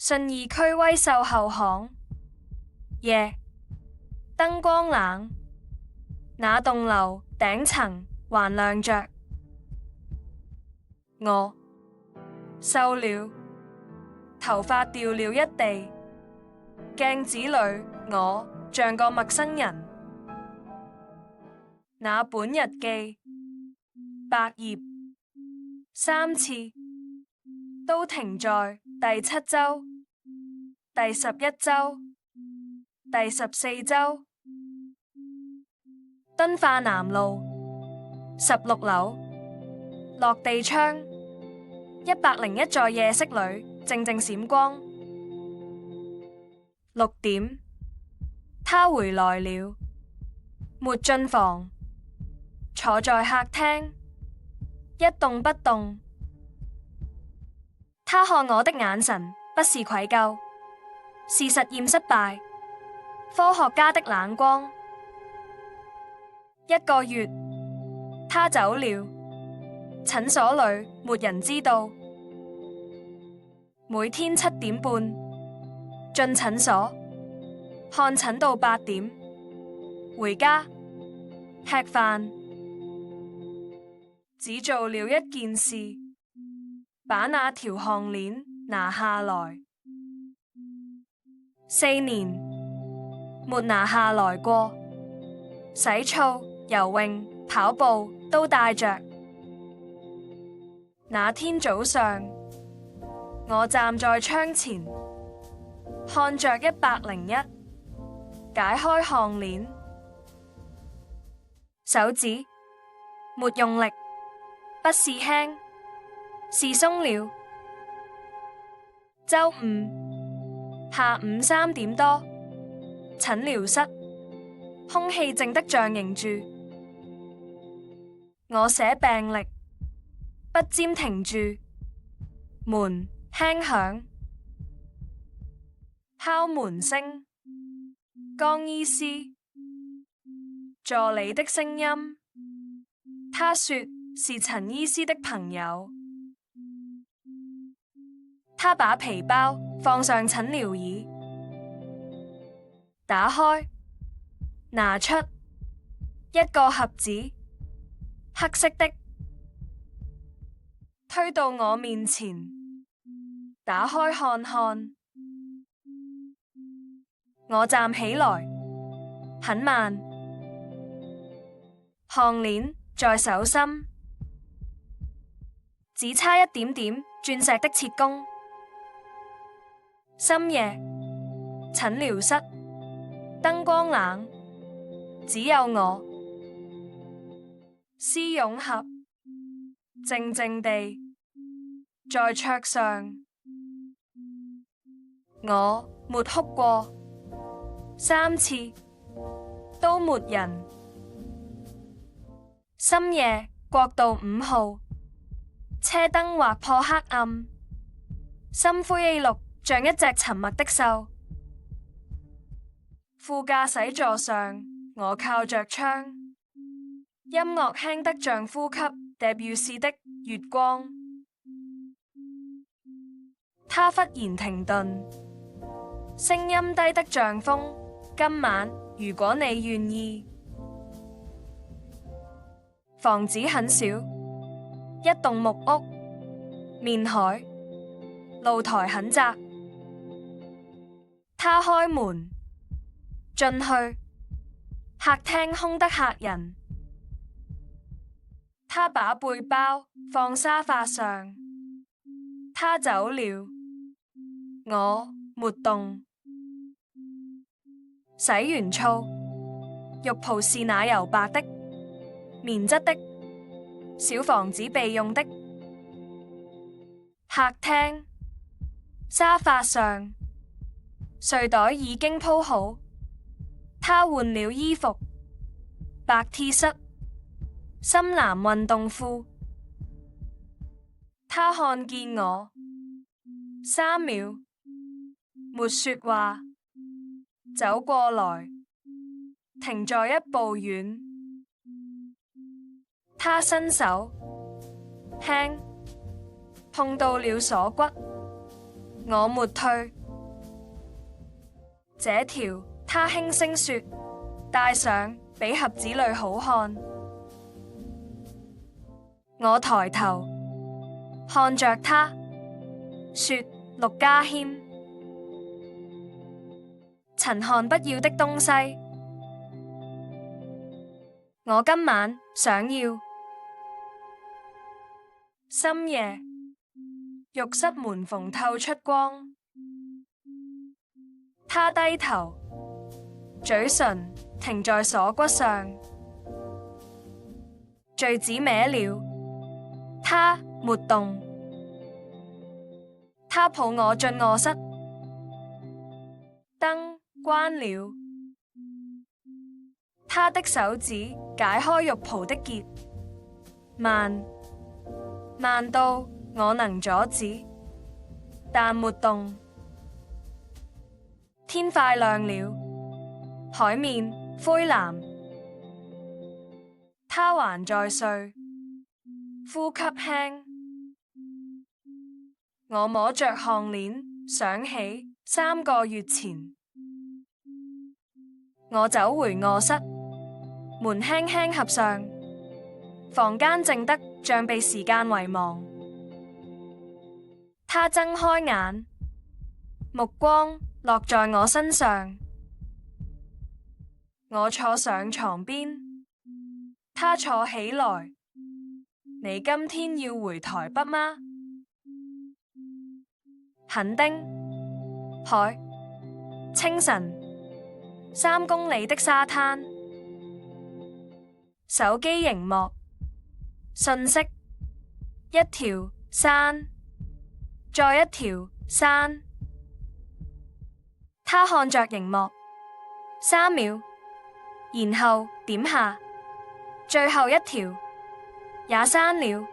信義區威秀後巷，夜，燈光冷，那棟樓頂層還亮着。我瘦了，頭髮掉了一地，鏡子裏我像個陌生人。那本日記百頁3次，都停在第7週、第11週、第14週。敦化南路16樓，落地窗101在夜色裏靜靜閃光。6點，他回來了，沒進房，坐在客廳，一動不動。他看我的眼神不是愧疚，是實驗失敗，科學家的冷光。1個月，他走了，診所裏沒人知道。每天7點半進診所，看診到8點，回家吃飯。只做了一件事，把那條項鏈拿下來。4年沒拿下來過，洗澡、游泳、跑步都帶着。那天早上，我站在窗前，看着101，解開項鏈，手指沒用力，不是輕，是鬆了。週5下午3點多，診療室空氣靜得像凝住。我寫病歷，筆尖停住，門輕響，敲門聲，江醫師，助理的聲音。他說是陳醫師的朋友。他把皮包放上診療椅，打開，拿出一個盒子，黑色的，推到我面前，打開看看。我站起來，很慢，項鏈在手心，只差一點點鑽石的切工。深夜，診療室燈光冷，只有我，絲絨盒靜靜地在桌上。我沒哭過3次，都沒人。深夜國道5號，車燈劃破黑暗，深灰綠像一隻沉默的獸。副駕駛座上，我靠着窗，音樂輕得像呼吸德布西的月光。他忽然停頓，聲音低得像風。今晚如果你願意。房子很小，一棟木屋，面海，露台很窄。他開門進去，客廳空得嚇人。他把背包放沙發上，他走了，我沒動。洗完澡，浴袍是奶油白的，棉質的，小房子備用的。客廳沙發上，睡袋已經鋪好。他換了衣服，白 T 恤，深藍運動褲。他看見我，3秒，沒說話，走過來，停在一步遠。他伸手，輕碰到了鎖骨，我沒退。這條，他輕聲說，戴上比盒子裏好看。我抬頭看着他，說，陸家謙，陳漢不要的東西，我今晚想要。深夜，浴室門縫透出光，他低頭，嘴唇停在鎖骨上，墜子歪了，他沒動。他抱我進臥室，燈關了，他的手指解開浴袍的結，慢到我能阻止，但沒動。天快亮了，海面灰藍，他還在睡，呼吸輕。我摸着項鏈，想起3個月前，我走回臥室，門輕輕合上，房間靜得像被時間遺忘。他睜開眼，目光落在我身上。我坐上床邊，他坐起來。你今天要回台北嗎？墾丁海，清晨，3公里的沙灘，手機螢幕，訊息，一條山，再一條山。他看着螢幕3秒，然後點下最後一條，也刪了。